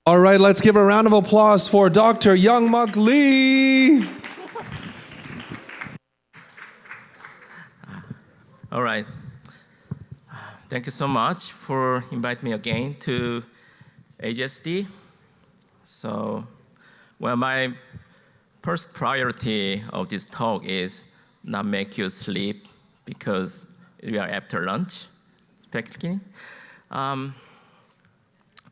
All right, let's give a round of applause for Dr. Youngmok Lee. All right. Thank you so much for inviting me again to AGSD. So, well, my first priority of this talk is not make you sleep because we are after lunch, practically.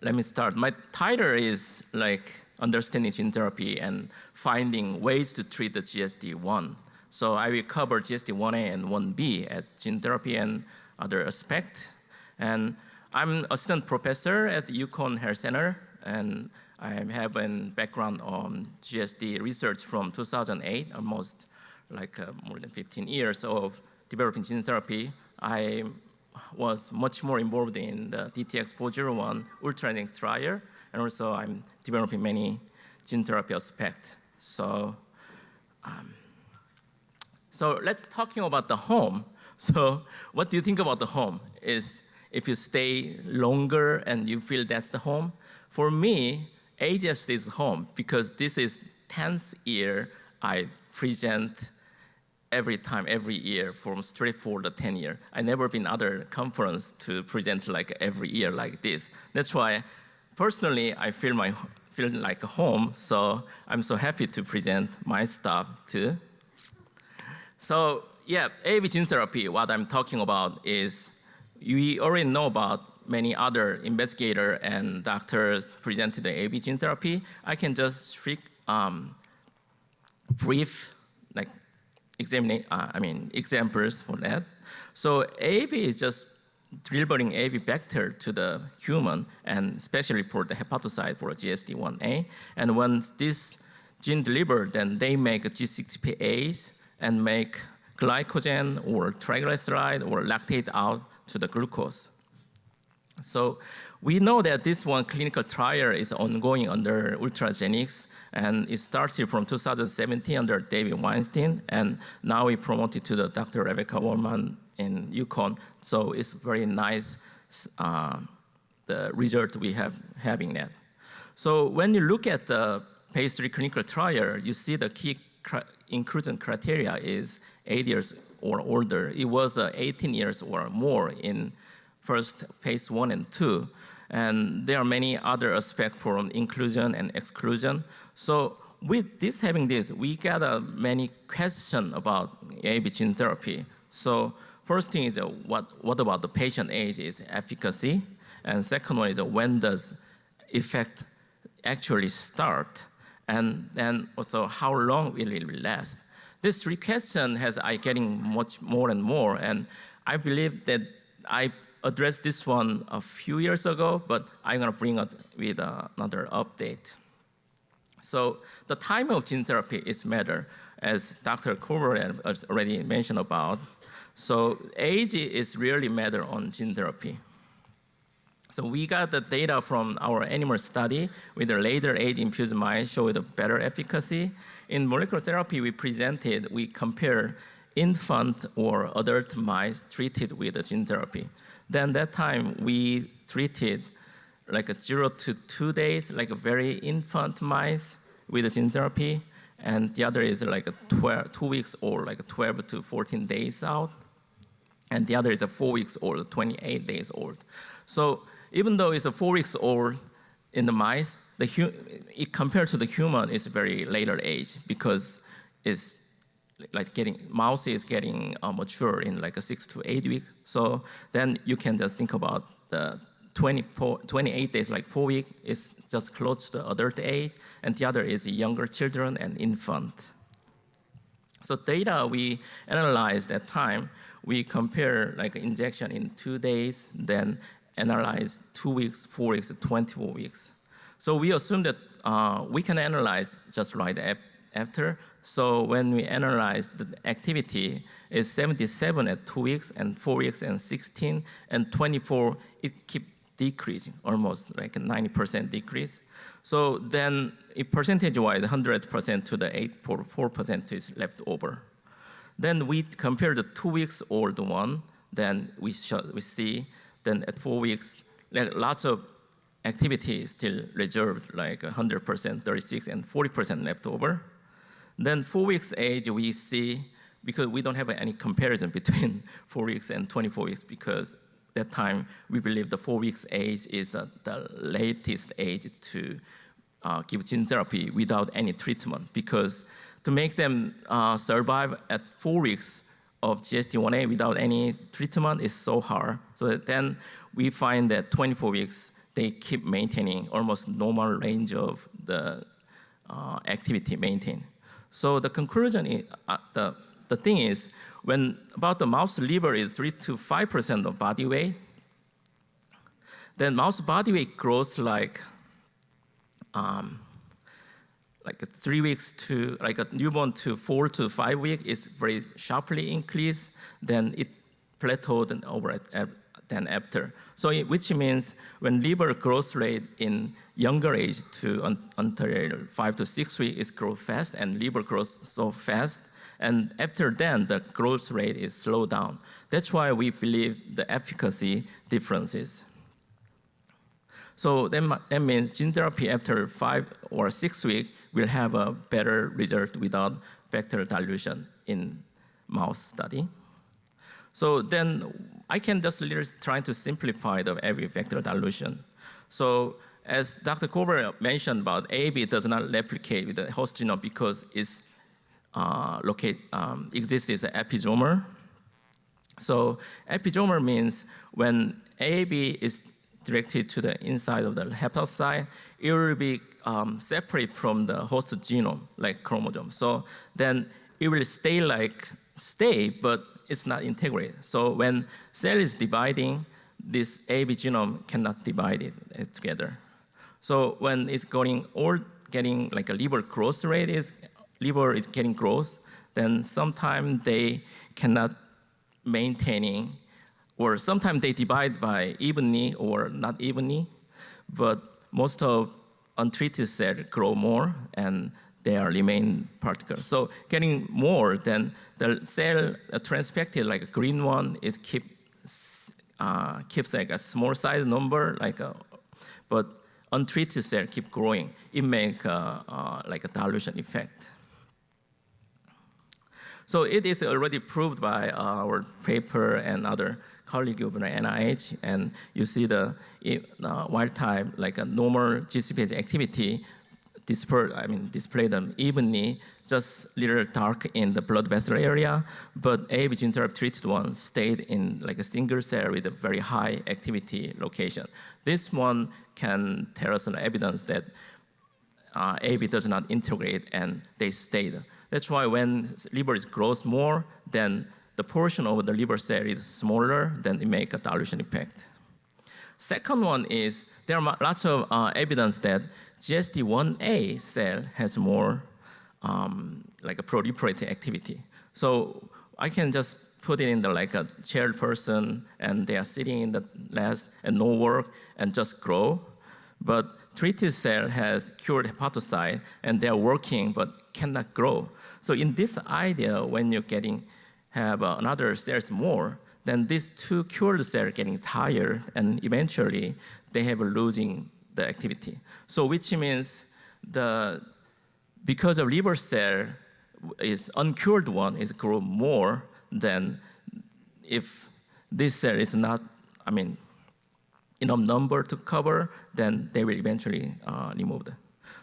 Let me start. My title is like Understanding Gene Therapy and Finding Ways to Treat the GSD-I. So I will cover GSD-1A and 1B at gene therapy and other aspects. And I'm assistant professor at the Yukon Health Center, and I have a background on GSD research from 2008, almost like more than 15 years of developing gene therapy. I was much more involved in the DTX401 ultra-genetic trial, and also I'm developing many gene therapy aspects. So let's talking about the home. So what do you think about the home? Is if you stay longer and you feel that's the home? For me, AGSD is home because this is 10th year I present every year from straight for the 10 year. I never been other conference to present like every year like this. That's why personally I feel like a home, so I'm so happy to present my stuff too. So yeah, AAV gene therapy, what I'm talking about is we already know about many other investigators and doctors presented the AAV gene therapy. I can just brief like examples for that. So AAV is just delivering AAV vector to the human, and especially for the hepatocyte for GSD-1A. And once this gene delivered, then they make G6Pase and make glycogen or triglyceride or lactate out to the glucose. So we know that this one clinical trial is ongoing under ultragenics, and it started from 2017 under David Weinstein, and now we promoted to the Dr. Rebecca Wallman in Yukon. So it's very nice, the result we have having that. So when you look at the phase 3 clinical trial, you see the key inclusion criteria is 8 years or older. It was 18 years or more in first phase 1 and 2. And there are many other aspects for inclusion and exclusion. So with this having this, we got many questions about AAV gene therapy. So first thing is what about the patient age is efficacy? And second one is when does effect actually start? And then also how long will it last? This three questions has I getting much more and more, and I believe that I addressed this one a few years ago, but I'm gonna bring it with another update. So the time of gene therapy is matter, as Dr. Kober has already mentioned about. So age is really matter on gene therapy. So we got the data from our animal study with the later age infused mice showed a better efficacy. In molecular therapy we compare infant or adult mice treated with the gene therapy. Then that time we treated like a 0 to 2 days, like a very infant mice with the gene therapy, and the other is like a 2 weeks old, like 12 to 14 days out, and the other is a 4 weeks old, 28 days old. So even though it's a 4 weeks old in the mice, compared to the human, it's very later age because it's like mouse is getting mature in like a 6 to 8 weeks. So then you can just think about the 28 days, like 4 weeks, is just close to the adult age, and the other is younger children and infant. So data we analyzed that time, we compare like injection in 2 days, then analyze 2 weeks, 4 weeks, 24 weeks. So we assume that we can analyze just right after. So when we analyze the activity, is 77 at 2 weeks, and 4 weeks, and 16, and 24, it keeps decreasing, almost like a 90% decrease. So then, percentage-wise, 100% to the 8.4% is left over. Then we compare the 2 weeks old one, then we see, then at 4 weeks, like lots of activity is still reserved, like 100%, 36, and 40% left over. Then 4 weeks age, we see, because we don't have any comparison between 4 weeks and 24 weeks, because that time we believe the 4 weeks age is the latest age to give gene therapy without any treatment, because to make them survive at 4 weeks of GSD-I without any treatment is so hard. So then we find that 24 weeks, they keep maintaining almost normal range of the activity maintained. So the conclusion is, the thing is, when about the mouse liver is 3 to 5% of body weight, then mouse body weight grows like 3 weeks to, like a newborn to 4 to 5 weeks is very sharply increased, then it plateaued and over then after. So which means when liver growth rate in younger age to until 5 to 6 weeks is grow fast, and liver grows so fast, and after then the growth rate is slowed down. That's why we believe the efficacy differences. So that means gene therapy after 5 or 6 weeks will have a better result without vector dilution in mouse study. So then I can just try to simplify the every vector dilution. So as Dr. Kober mentioned about AAV does not replicate with the host genome because it's exists as an episomer. So episomer means when AAV is directed to the inside of the hepatocyte, it will be separate from the host genome, like chromosome. So then it will stay, but it's not integrated. So when cell is dividing, this AAV genome cannot divide it together. So when it's getting like a liver growth rate liver is getting growth, then sometimes they cannot maintaining, or sometimes they divide by evenly or not evenly, but most of untreated cells grow more and they are remain particles. So getting more, then the cell transfected, like a green one, is keeps like a small size number, but untreated cell keep growing. It make like a dilution effect. So it is already proved by our paper and other colleagues of the NIH, and you see the wild type, like a normal GCPase activity, display them evenly, just little dark in the blood vessel area, but AAV gene therapy treated one stayed in like a single cell with a very high activity location. This one can tell us an evidence that AAV does not integrate and they stayed. That's why when liver grows more, then the portion of the liver cell is smaller, then it makes a dilution effect. Second one is there are lots of evidence that GSD-I cell has more like a proliferative activity. So I can just put it in the like a chaired person and they are sitting in the nest and no work and just grow. But treated cell has cured hepatocyte and they are working but cannot grow. So in this idea, when you're have another cells more, then these two cured cells are getting tired and eventually they have losing the activity. So which means because of liver cell is uncured one is grow more than if this cell is not, enough number to cover, then they will eventually remove it.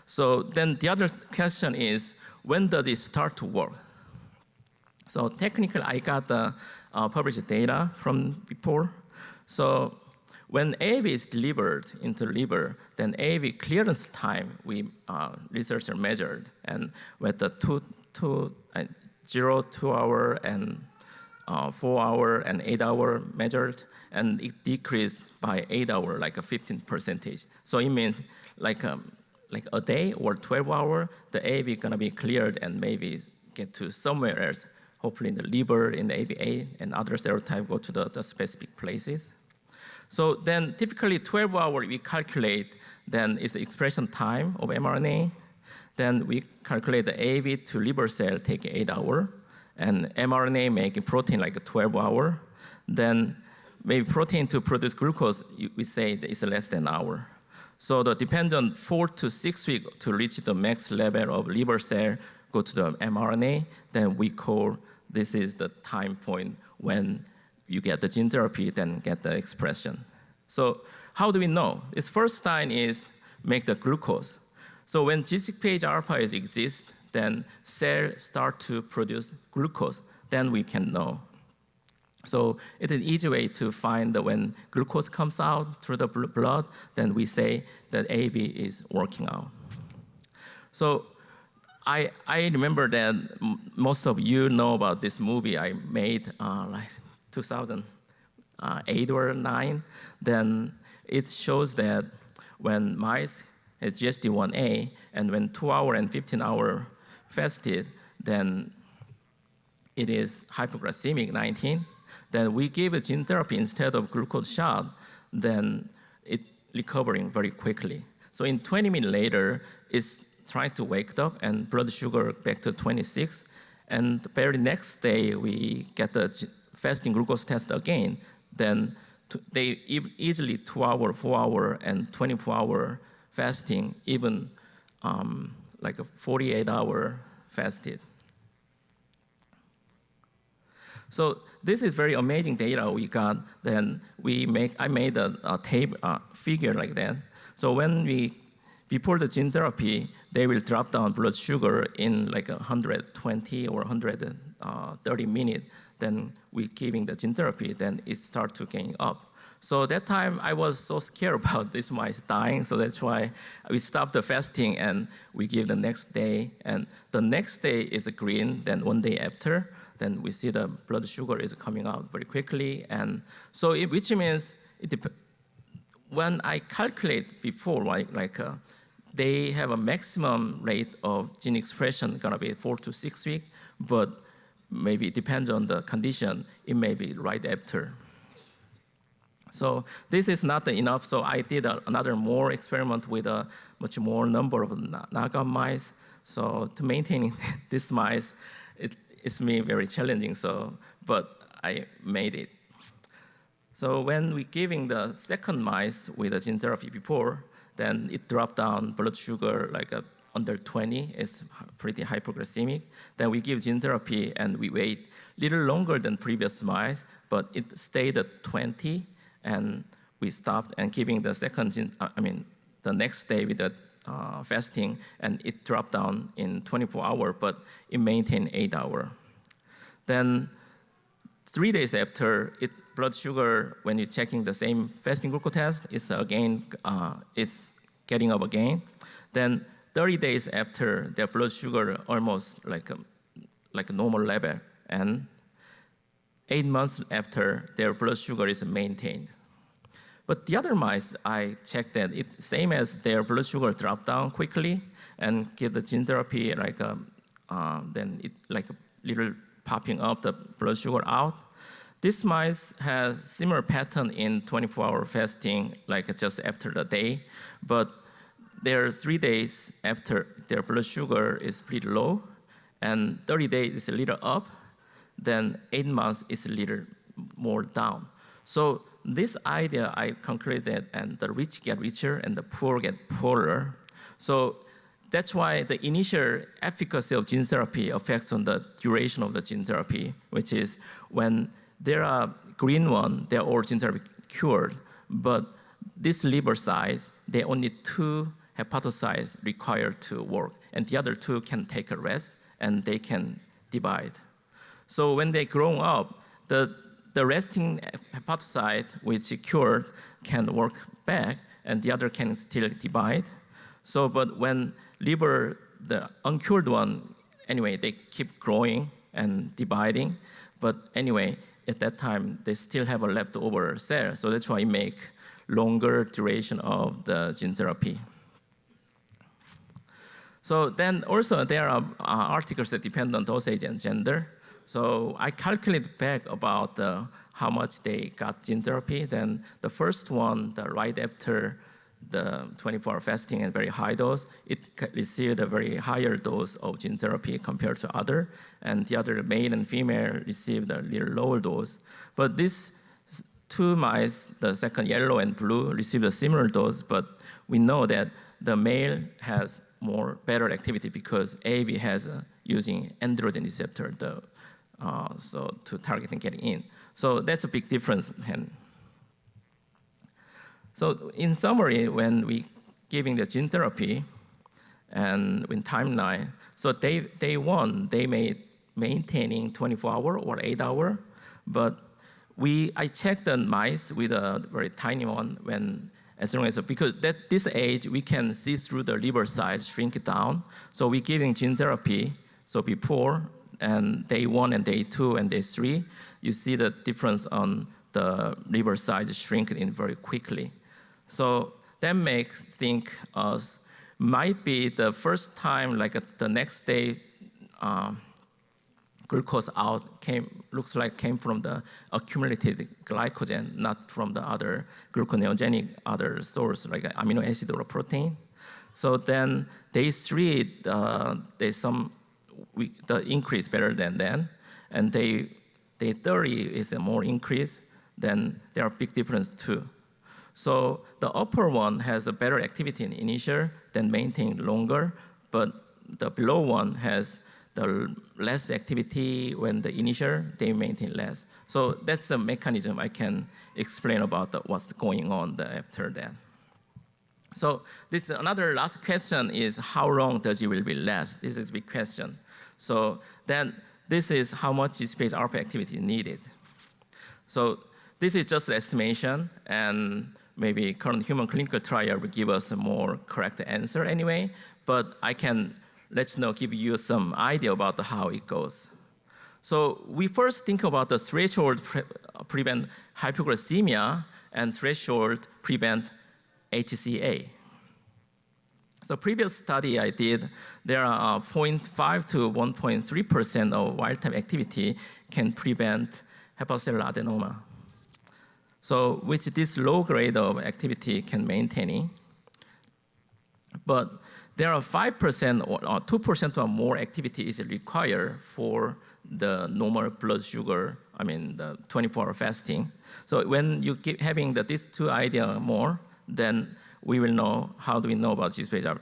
So then the other question is, when does it start to work? So technically, I got the published data from before. So when AAV is delivered into the liver, then AAV clearance time researchers measured, and with the 2 hour and 4 hour and 8 hour measured, and it decreased by 8 hours, like a 15%. So it means like a day or 12 hours, the AAV gonna be cleared and maybe get to somewhere else. Hopefully in the liver, in the AVA, and other serotype go to the specific places. So then typically 12 hours we calculate, then is the expression time of mRNA. Then we calculate the AAV to liver cell take 8 hours, and mRNA making protein like 12 hours. Then maybe protein to produce glucose, we say it's less than an hour. So the depends on 4 to 6 weeks to reach the max level of liver cell, go to the mRNA, then we call this is the time point when you get the gene therapy, then get the expression. So how do we know? Its first sign is make the glucose. So when G6 alpha exists, then cells start to produce glucose. Then we can know. So it's an easy way to find that when glucose comes out through the blood, then we say that AV is working out. So I remember that most of you know about this movie I made like 2008 or 9. Then it shows that when mice has GSD-I and when 2-hour and 15-hour fasted, then it is hypoglycemic 19. Then we give a gene therapy instead of glucose shot, then it recovering very quickly. So in 20 minutes later, it's trying to wake up and blood sugar back to 26. And the very next day, we get the fasting glucose test again. Then they easily 2-hour, 4-hour, and 24-hour fasting, even like a 48-hour fasted. So this is very amazing data we got. Then I made a table figure like that. So when before the gene therapy, they will drop down blood sugar in like 120 or 130 minutes. Then we giving the gene therapy, then it start to gain up. So that time I was so scared about this mice dying, so that's why we stopped the fasting and we give the next day. And the next day is green, then 1 day after, then we see the blood sugar is coming out very quickly. And so which means when I calculate before, they have a maximum rate of gene expression gonna be 4 to 6 weeks, but maybe it depends on the condition, it may be right after. So this is not enough, so I did another more experiment with a much more number of knockout mice. So to maintain this mice, it's me very challenging, but I made it. So when we giving the second mice with the gene therapy before, then it dropped down blood sugar like under 20, it's pretty hypoglycemic. Then we give gene therapy and we wait a little longer than previous mice, but it stayed at 20, and we stopped and giving the the next day with the fasting, and it dropped down in 24 hours, but it maintained 8 hours. Then 3 days after, blood sugar, when you're checking the same fasting glucose test, it's getting up again. Then 30 days after, their blood sugar almost like a normal level, and 8 months after, their blood sugar is maintained. But the other mice, I checked that it's same as their blood sugar dropped down quickly and give the gene therapy then it like a little popping up the blood sugar out. This mice has similar pattern in 24-hour fasting, like just after the day, but they're 3 days after their blood sugar is pretty low, and 30 days is a little up, then 8 months is a little more down. So this idea I concluded, and the rich get richer and the poor get poorer. So that's why the initial efficacy of gene therapy affects on the duration of the gene therapy, which is when there are green one, they're all gene therapy cured, but this liver size, they only 2 hepatocytes required to work, and the other 2 can take a rest and they can divide. So when they grow up, the resting hepatocyte, which is cured, can work back, and the other can still divide. So, but when liver, the uncured one, anyway, they keep growing and dividing, but anyway, at that time, they still have a leftover cell, so that's why it make longer duration of the gene therapy. So then also there are articles that depend on dosage and gender. So I calculated back about how much they got gene therapy. Then the first one, right after the 24-hour fasting and very high dose, it received a very higher dose of gene therapy compared to other. And the other male and female received a little lower dose. But this two mice, the second yellow and blue, received a similar dose, but we know that the male has better activity because AAV has using androgen receptor so to target and get in. So that's a big difference. So in summary, when we giving the gene therapy and in timeline, so day one, they may maintaining 24-hour or 8-hour, but I checked the mice with a very tiny one as long as, because at this age, we can see through the liver size, shrink it down. So we're giving gene therapy, so before, and day 1 and day 2 and day 3, you see the difference on the liver size shrinking very quickly. So that makes think us might be the first time, like the next day, glucose out looks like came from the accumulated glycogen, not from the other gluconeogenic other source like amino acid or protein. So then day 3, the increase better than then, and day 30 is a more increase. Then there are big difference too. So the upper one has a better activity in initial, then maintain longer, but the below one has the less activity when the initial, they maintain less. So that's the mechanism I can explain about what's going on after that. So this another last question is how long does it will be last? This is a big question. So then this is how much GSPH alpha activity needed. So this is just estimation, and maybe current human clinical trial will give us a more correct answer anyway, but I can give you some idea about how it goes. So we first think about the threshold prevent hypoglycemia and threshold prevent HCA. So previous study I did, there are 0.5 to 1.3% of wild-type activity can prevent hepatocellular adenoma. So which this low grade of activity can maintain. But there are 5% or 2% or more activity is required for the normal blood sugar, the 24-hour fasting. So when you keep having these two ideas more, then we will know how do we know about GSPH,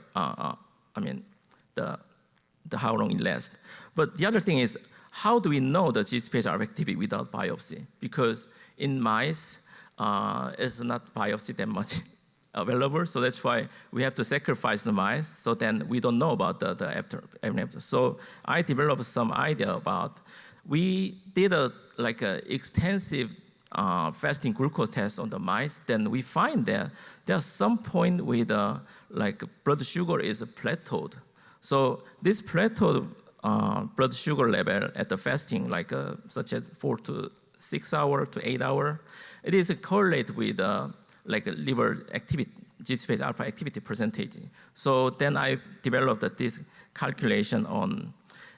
how long it lasts. But the other thing is, how do we know the GSPH activity without biopsy? Because in mice, it's not biopsy that much available, so that's why we have to sacrifice the mice, so then we don't know about the after. So I developed some idea about, we did a extensive fasting glucose test on the mice, then we find that there's some point with blood sugar is plateaued. So this plateaued blood sugar level at the fasting, such as 4 to 6 hour to 8 hour, it is correlated with liver activity, GSPH alpha activity percentage. So then I developed this calculation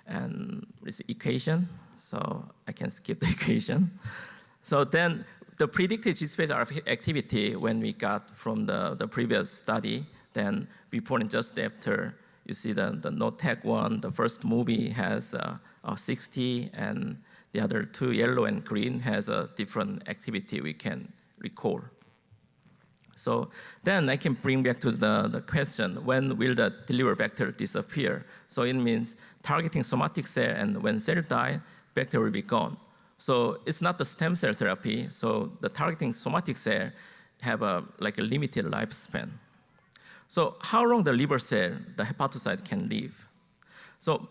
and this equation. So I can skip the equation. So then the predicted GSPH alpha activity when we got from the previous study, then before and just after, you see the no-tag one, the first movie has 60, and the other two, yellow and green, has a different activity we can record. So then I can bring back to the question, when will the delivery vector disappear? So it means targeting somatic cell, and when cell die, vector will be gone. So it's not the stem cell therapy, so the targeting somatic cell have a limited lifespan. So how long the liver cell, the hepatocyte can live? So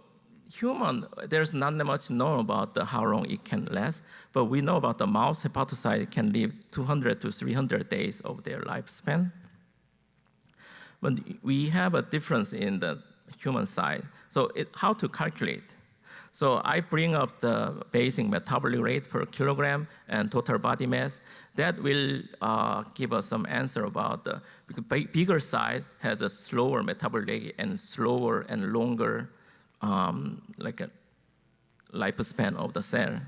human, there's not that much known about how long it can last, but we know about the mouse hepatocyte can live 200 to 300 days of their lifespan. But we have a difference in the human side. So how to calculate? So I bring up the basic metabolic rate per kilogram and total body mass. That will give us some answer about because bigger size has a slower metabolic rate and slower and longer a lifespan of the cell.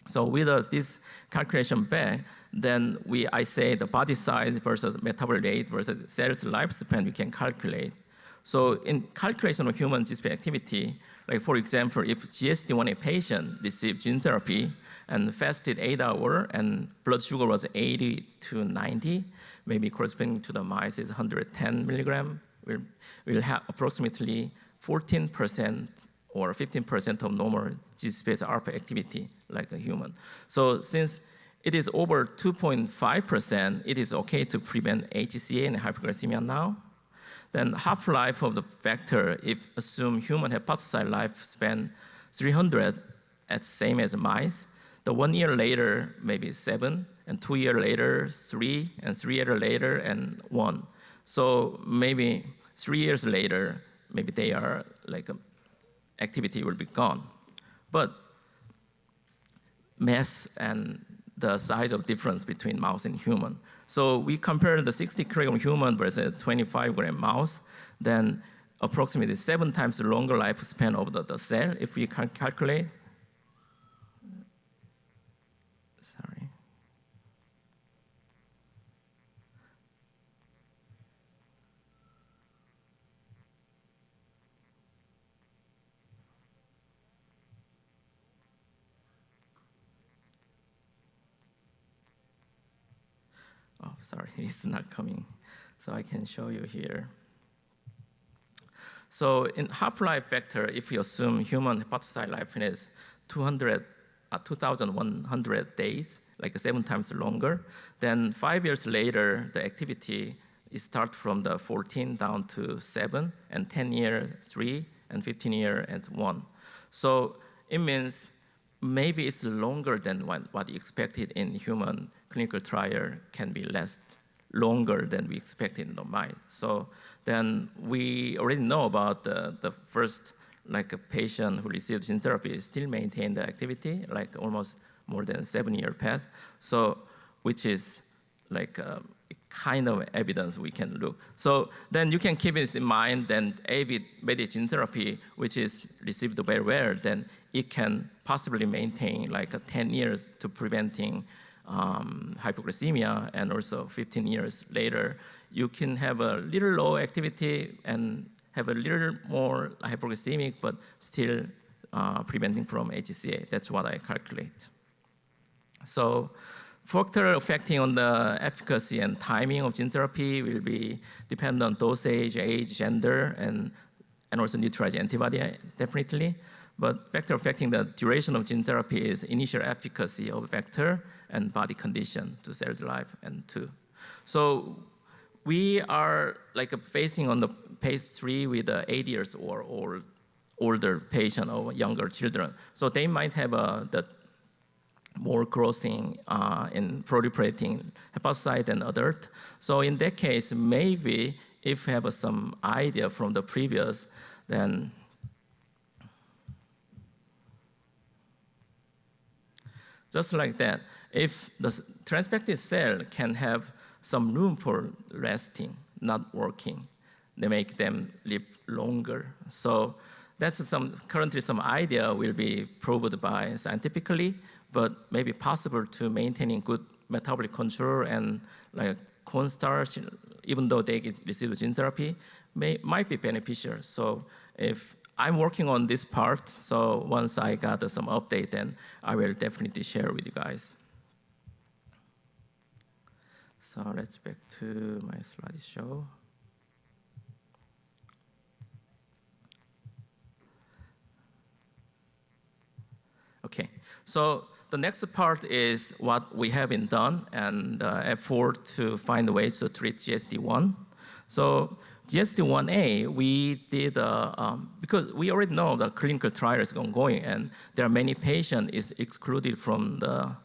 So with this calculation back, then I say the body size versus metabolic rate versus cell's lifespan we can calculate. So in calculation of human GSPH activity, for example, if GSD-I patient receive gene therapy, and fasted 8 hours, and blood sugar was 80 to 90, maybe corresponding to the mice is 110 milligram, will have approximately 14% or 15% of normal G-space alpha activity like a human. So since it is over 2.5%, it is okay to prevent AGCA and hyperglycemia now. Then half-life of the vector, if assume human hepatocyte lifespan 300 as same as mice, the 1 year later maybe 7, and 2 years later 3, and 3 years later and 1. So maybe 3 years later, maybe they are like activity will be gone. But mass and the size of difference between mouse and human. So we compare the 60 kilogram human versus 25 gram mouse, then approximately 7 times longer lifespan of the cell if we can calculate. Sorry. Oh, sorry, it's not coming. So I can show you here. So in half-life vector, if you assume human hepatocyte lifespan is 2,100 days, like 7 times longer, then 5 years later, the activity is start from the 14 down to 7, and 10 years 3, and 15 years at 1. So it means maybe it's longer than what you expected in human clinical trial can be less longer than we expected in the mice. So then we already know about the first like a patient who received gene therapy still maintained the activity, like almost more than 7 years past. So which is like a kind of evidence we can look. So then you can keep this in mind, then AAV-mediated gene therapy, which is received very well, then it can possibly maintain like 10 years to preventing hypoglycemia, and also 15 years later, you can have a little low activity and have a little more hypoglycemic, but still preventing from AGCA. That's what I calculate. So factor affecting on the efficacy and timing of gene therapy will be depend on dosage, age, gender, and also neutralizing antibody, definitely. But factor affecting the duration of gene therapy is initial efficacy of vector and body condition to cell life and two. So we are like facing on the phase 3 with 8 years or older patient or younger children. So they might have the more crossing in proliferating hepatocyte than adult. So in that case, maybe if we have some idea from the previous, then just like that, if the transplanted cell can have some room for resting, not working, they make them live longer. So that's currently some idea will be proved by scientifically, but maybe possible to maintaining good metabolic control and like cornstarch, even though they receive gene therapy, might be beneficial. So if I'm working on this part, so once I got some update, then I will definitely share with you guys. So let's back to my slideshow. Okay, so the next part is what we haven't done and effort to find ways to treat GSD-I. So GSD-I-A, we did, because we already know the clinical trial is ongoing and there are many patients is excluded from the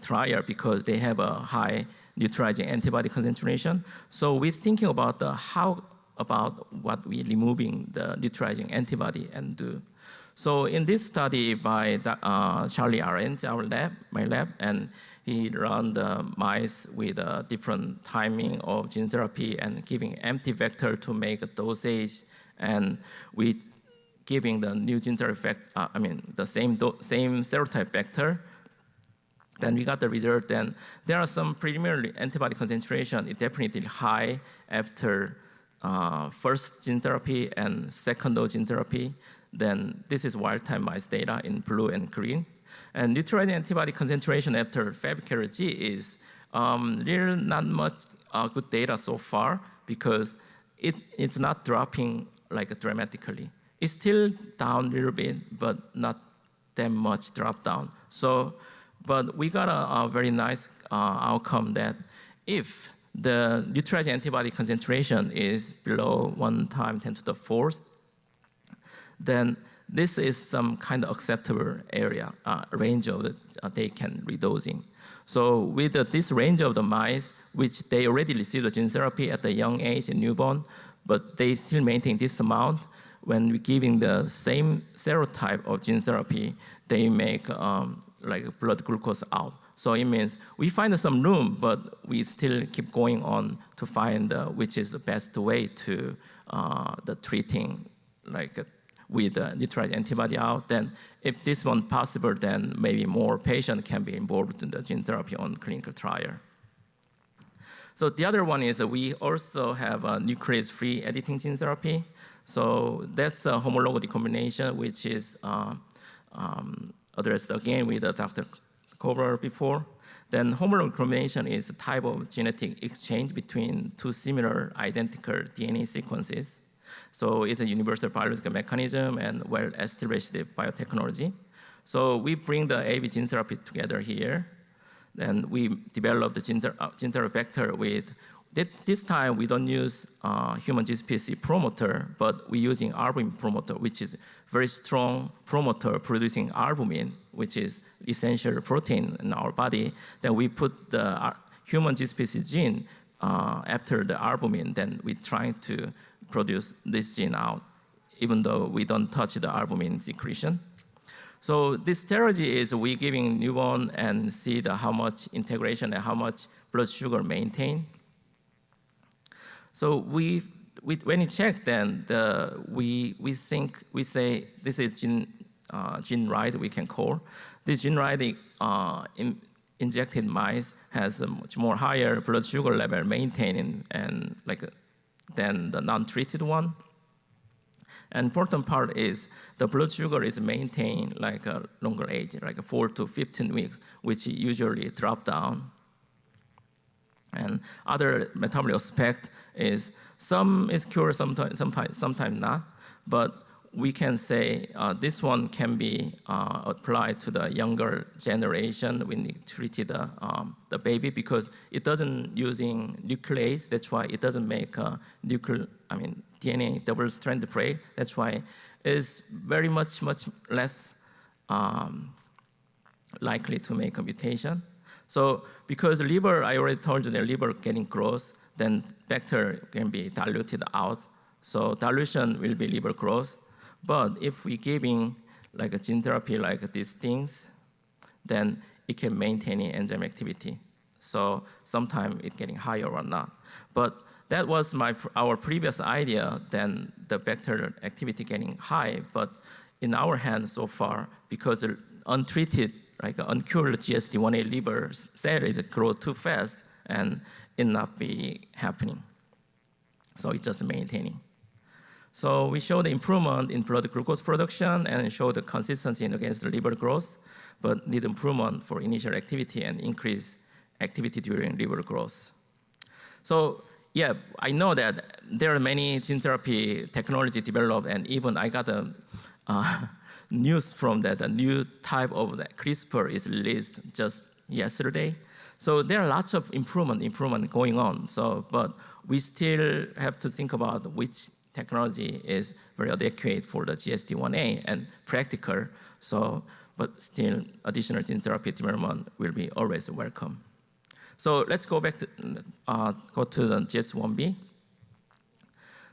trial because they have a high neutralizing antibody concentration. So we're thinking about how about what we removing the neutralizing antibody and do. So in this study by Charlie Arendt, my lab, and he ran the mice with a different timing of gene therapy and giving empty vector to make a dosage, and we giving the new gene therapy, the same serotype vector. Then we got the result. Then there are some preliminary antibody concentration. It's definitely high after first gene therapy and second dose gene therapy. Then this is wild-type mice data in blue and green. And neutralizing antibody concentration after Fabricator G is really not much good data so far because it's not dropping like dramatically. It's still down a little bit, but not that much drop down. So, but we got a very nice outcome that if the neutralizing antibody concentration is below 1 × 10⁴, then this is some kind of acceptable area, range of the they can redosing. So with this range of the mice, which they already received the gene therapy at a young age in newborn, but they still maintain this amount, when we're giving the same serotype of gene therapy, they make like blood glucose out. So it means we find some room, but we still keep going on to find which is the best way to the treating like with neutralizing antibody out. Then if this one possible, then maybe more patients can be involved in the gene therapy on clinical trial. So the other one is we also have a nuclease-free editing gene therapy. So that's a homolog recombination, which is addressed again with Dr. Cobra before. Then homolog recombination is a type of genetic exchange between two similar identical DNA sequences. So it's a universal biological mechanism and well-established biotechnology. So we bring the AAV gene therapy together here. Then we develop the gene therapy vector with, this time we don't use human GSPC promoter, but we're using albumin promoter, which is very strong promoter producing albumin, which is essential protein in our body. Then we put the human GSPC gene after the albumin, then we're trying to produce this gene out, even though we don't touch the albumin secretion. So this strategy is we giving newborn and see how much integration and how much blood sugar maintain. So when you check, then we say this is gene ride we can call. This gene ride injected mice has a much more higher blood sugar level maintaining and than the non-treated one. And important part is the blood sugar is maintained like a longer age, like 4 to 15 weeks, which usually drop down. And other metabolic aspect is some is cured, sometimes not. But we can say this one can be applied to the younger generation when we treated the baby because it doesn't using nuclease. That's why it doesn't make DNA double-stranded break. That's why it's very much less likely to make a mutation. So because liver, I already told you the liver getting growth, then vector can be diluted out. So dilution will be liver growth. But if we're giving like a gene therapy like these things, then it can maintain enzyme activity. So sometimes it's getting higher or not. But that was our previous idea, then the vector activity getting high. But in our hands so far, because untreated, like uncured GSD-I liver cell is grow too fast and it not be happening. So it's just maintaining. So we show the improvement in blood glucose production and show the consistency against the liver growth, but need improvement for initial activity and increase activity during liver growth. So yeah, I know that there are many gene therapy technology developed, and even I got a news from that a new type of the CRISPR is released just yesterday. So there are lots of improvement going on. So, but we still have to think about which technology is very adequate for the GSD-I and practical. So, but still additional gene therapy development will be always welcome. So let's go back to go to the GSD-IB.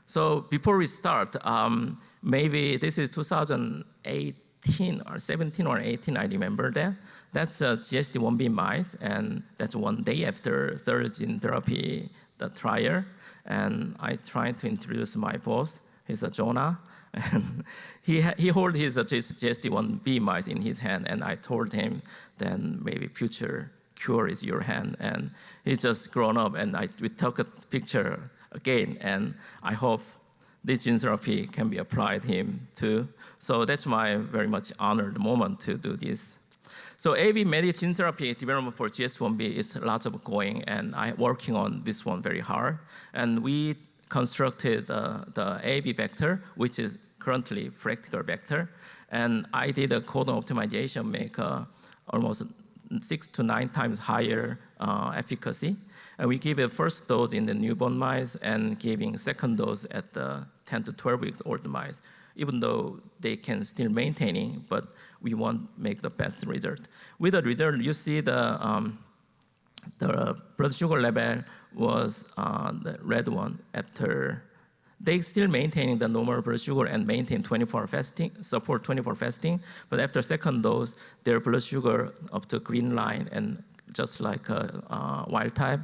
So before we start, maybe this is 2018 or 17 or 18, I remember that. That's a GSD-IB mice, and that's 1 day after third gene therapy, the trial. And I tried to introduce my boss, he's a Jonah, and he hold his GSD-IB mice in his hand, and I told him, then maybe future cure is your hand. And he's just grown up, and we took a picture again, and I hope this gene therapy can be applied him too. So that's my very much honored moment to do this. So AAV-mediated gene therapy development for GSD-1B is lots of going, and I'm working on this one very hard. And we constructed the AAV vector, which is currently practical vector. And I did a codon optimization, make almost 6 to 9 times higher efficacy. And we give a first dose in the newborn mice and giving second dose at the 10 to 12 weeks old mice, even though they can still maintaining, but we want to make the best result. With the result, you see the blood sugar level was the red one after they still maintaining the normal blood sugar and maintain 24-hour fasting, support 24-hour fasting, but after second dose, their blood sugar up to green line and just like a wild type.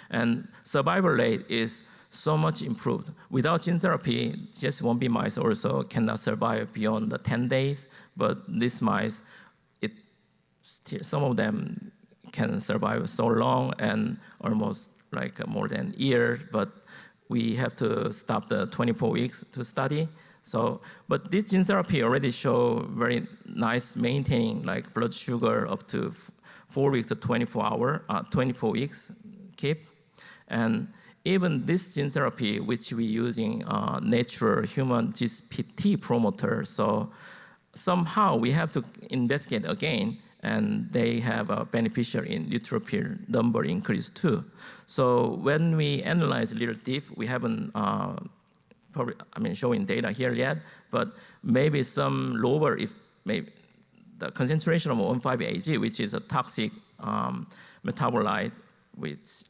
And survival rate is so much improved. Without gene therapy, GSD-1B mice also cannot survive beyond the 10 days, but these mice, some of them can survive so long and almost like more than a year, but we have to stop the 24 weeks to study. So, but this gene therapy already show very nice maintaining like blood sugar up to 4 weeks to 24 weeks keep. And even this gene therapy, which we using natural human GPT promoter, so somehow we have to investigate again, and they have a beneficial in neutrophil number increase too. So when we analyze a little deep, we haven't showing data here yet, but maybe some lower, if maybe the concentration of 1,5-AG, which is a toxic metabolite which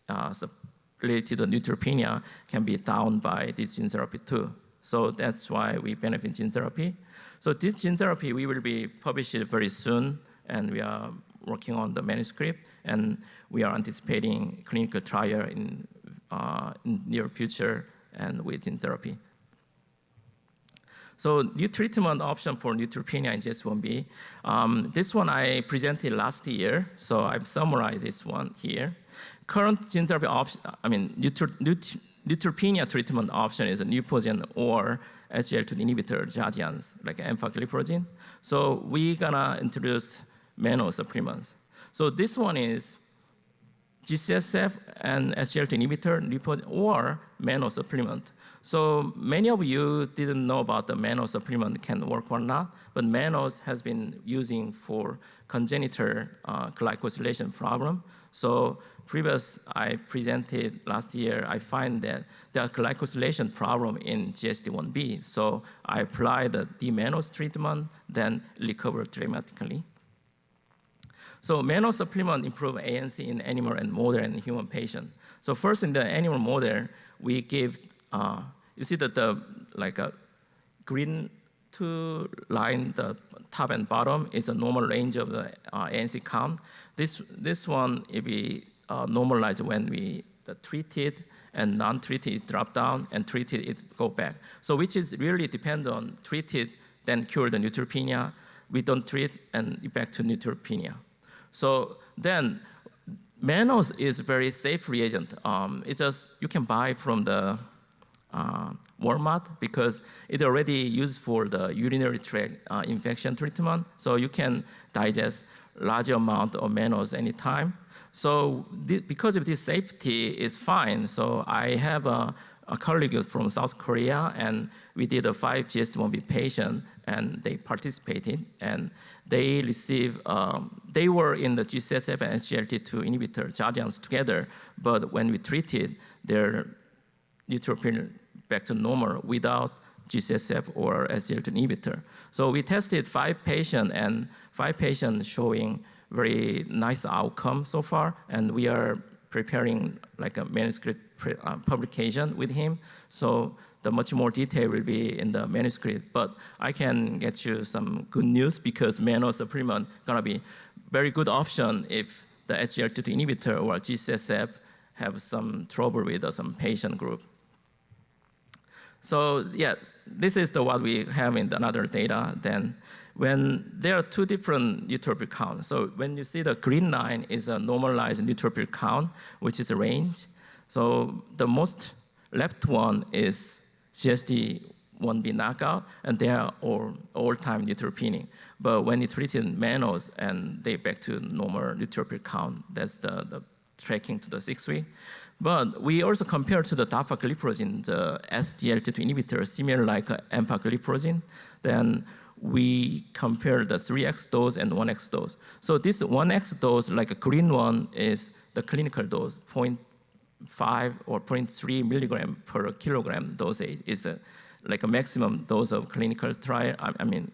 related to neutropenia, can be down by this gene therapy too. So that's why we benefit gene therapy. So this gene therapy, we will be published very soon, and we are working on the manuscript, and we are anticipating clinical trial in near future and with gene therapy. So new treatment option for neutropenia in GSD-1B. This one I presented last year, so I've summarized this one here. Current gene therapy option, neutropenia treatment option is a Neupogen or SGLT2 inhibitor, Jardiance, like empagliflozin. So we're gonna introduce mono supplements. So this one is G-CSF and SGLT2 inhibitor, Neupogen, or mono supplement. So many of you didn't know about the mono supplement can work or not, but monos has been using for congenital glycosylation problem. So I presented last year, I find that there are glycosylation problem in GSD-1B. So I applied the D-monos treatment, then recover dramatically. So mono supplement improve ANC in animal and model and human patient. So first in the animal model, we give, you see that the like a green two line, the top and bottom is a normal range of the ANC count. This one, if we normalize when we treated and non-treated is drop down and treated it go back. So which is really depend on treated, then cure the neutropenia. We don't treat and back to neutropenia. So then Manos is very safe reagent. It's just, you can buy from the Walmart because it's already used for the urinary tract infection treatment. So you can digest large amount of Manos anytime. So because of this safety is fine. So I have a colleague from South Korea, and we did a 5 GSD-1B patient, and they participated, and they received, they were in the G-CSF and SGLT2 inhibitor, Jardiance together, but when we treated, their neutropenia back to normal without G-CSF or SGLT2 inhibitor. So we tested 5 patients, and 5 patients showing very nice outcome so far, and we are preparing like a manuscript publication with him. So the much more detail will be in the manuscript, but I can get you some good news because mono supplement gonna be very good option if the SGLT2 inhibitor or G-CSF have some trouble with some patient group. So yeah, this is what we have in another data. Then when there are 2 different neutrophil counts. So when you see the green line is a normalized neutrophil count, which is a range. So the most left one is GSD GSD-1B knockout, and they are all-time neutropenic. But when you treated manos and they back to normal neutrophil count, that's the tracking to the 6 week. But we also compare to the dapagliflozin, the SGLT2 inhibitor, similar like empagliflozin. Then we compare the 3x dose and 1x dose. So this 1x dose, like a green one, is the clinical dose, 0.5 or 0.3 milligram per kilogram dosage is like a maximum dose of clinical trial,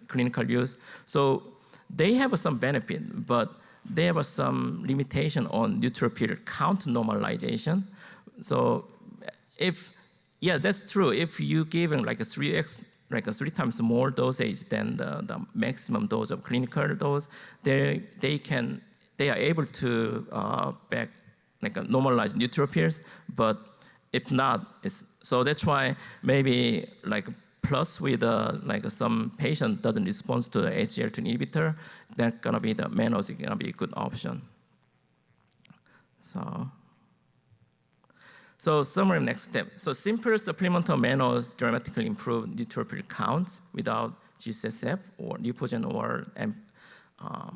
clinical use. So they have some benefit, but they have some limitation on neutrophil count normalization. So that's true. If you give them like a 3x, like a 3 times more dosage than the maximum dose of clinical dose, they are able to normalize neutrophils, but if not, so that's why maybe like plus with like some patient doesn't respond to the SGLT2 inhibitor, that's gonna be the manos is gonna be a good option. So summary next step. So simple supplemental manos dramatically improve neutrophil counts without G-CSF or Neupogen or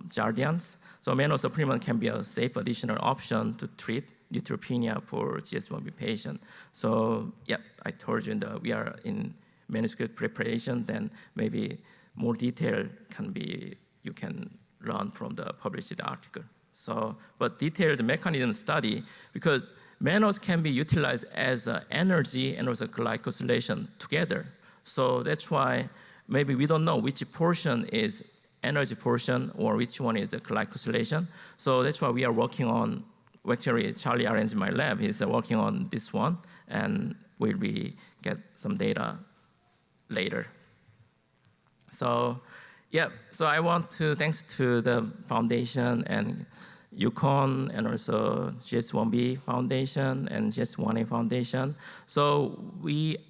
Jardiance. So mano supplement can be a safe additional option to treat neutropenia for GSD-1B patient. So yeah, I told you that we are in manuscript preparation, then maybe more detail you can learn from the published article. So, but detailed mechanism study, because manos can be utilized as energy and also glycosylation together. So that's why maybe we don't know which portion is energy portion or which one is a glycosylation. So that's why we are working on, actually Charlie arranged my lab, he's working on this one, and we'll get some data later. So yeah, so I want to thanks to the foundation and UConn and also GSD-1B Foundation and GSD-1A Foundation. So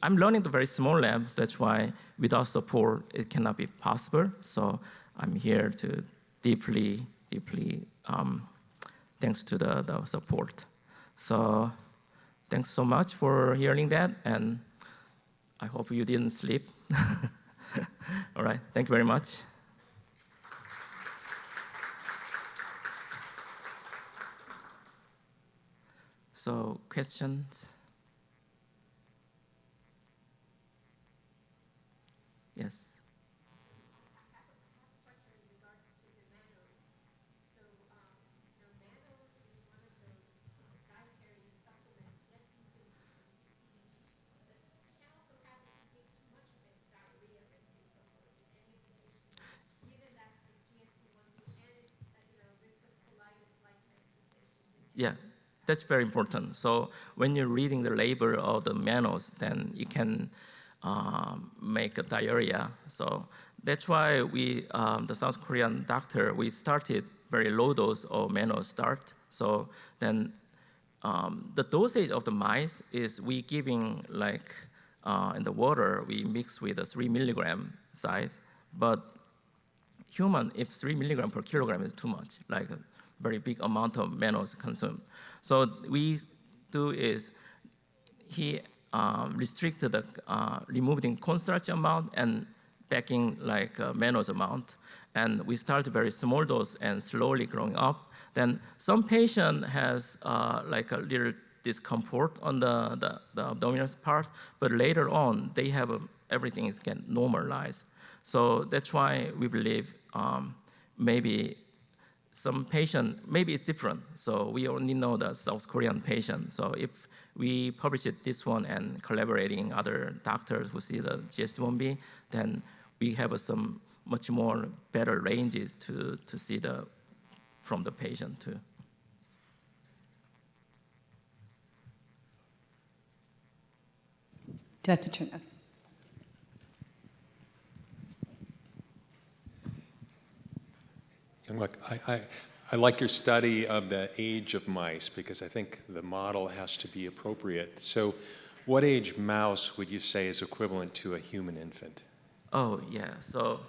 I'm learning the very small lab, that's why without support, it cannot be possible. So I'm here to deeply, thanks to the support. So thanks so much for hearing that, and I hope you didn't sleep. All right, thank you very much. So questions? Yes. Yeah, that's very important. So when you're reading the label of the manos, then you can make a diarrhea. So that's why the South Korean doctor, we started very low dose of manos start. So then the dosage of the mice is we giving like in the water, we mix with a 3 milligram size, but human, if 3 milligram per kilogram is too much, like a very big amount of manos consumed. So we do is he restricted the removing cornstarch amount and backing like manos amount. And we start very small dose and slowly growing up. Then some patient has like a little discomfort on the abdominal part, but later on they have everything is getting normalized. So that's why we believe maybe some patient, maybe it's different. So we only know the South Korean patient. So if we publish this one and collaborating other doctors who see the GSD-1B, then we have some much more better ranges to see from the patient too. Dr. Turner. Look, I like your study of the age of mice because I think the model has to be appropriate. So what age mouse would you say is equivalent to a human infant? Oh, yeah. So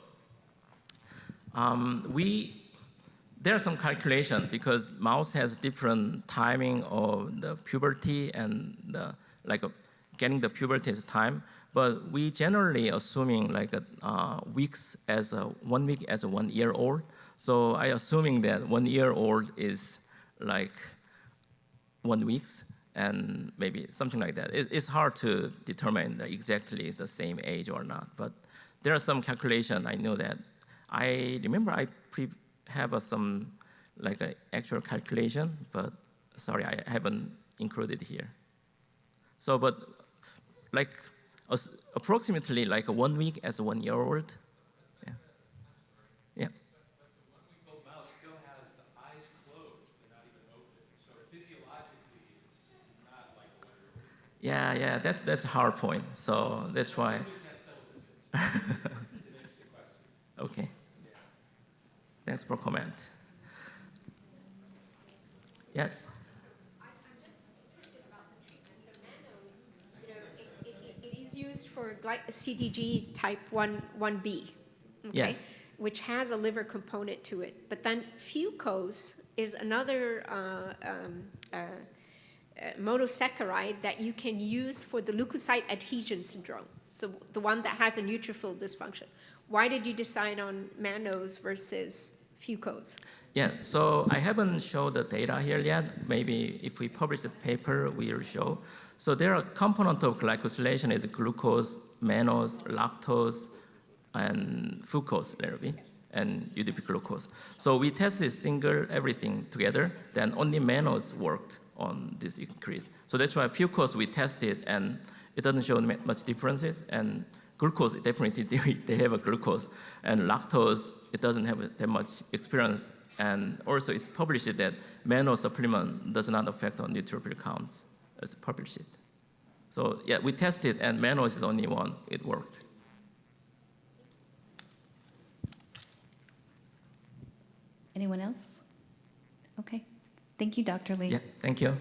there are some calculations because mouse has different timing of the puberty and getting the puberty is time. But we generally assuming like weeks as 1 week as a 1 year old. So I assuming that 1 year old is like 1 week and maybe something like that. It's hard to determine exactly the same age or not. But there are some calculation. I know that. I remember I have some like actual calculation, but sorry, I haven't included here. So, but like approximately like 1 week as a 1 year old. Yeah. Yeah. But the 1-week-old mouse still has the eyes closed, they're not even open. So physiologically, it's not like a 1-year-old. Yeah, that's a hard point. So that's why. We can't settle this. It's an interesting question. Okay. Thanks for comment. Yes. I'm just interested about the treatment. So nanos, it is used for CDG type 1B, okay, Yes. which has a liver component to it. But then fucose is another monosaccharide that you can use for the leukocyte adhesion syndrome, so the one that has a neutrophil dysfunction. Why did you decide on mannose versus fucose? Yeah, so I haven't showed the data here yet. Maybe if we publish the paper, we will show. So there are components of glycosylation is glucose, mannose, lactose, and fucose, and UDP glucose. So we tested single everything together, then only mannose worked on this increase. So that's why fucose we tested, and it doesn't show much differences, and glucose, definitely they have a glucose, and lactose, it doesn't have that much experience. And also it's published that mannose supplement does not affect on neutrophil counts. It's published. So yeah, we tested, and mannose is only one, it worked. Anyone else? Okay. Thank you, Dr. Lee. Yeah, thank you.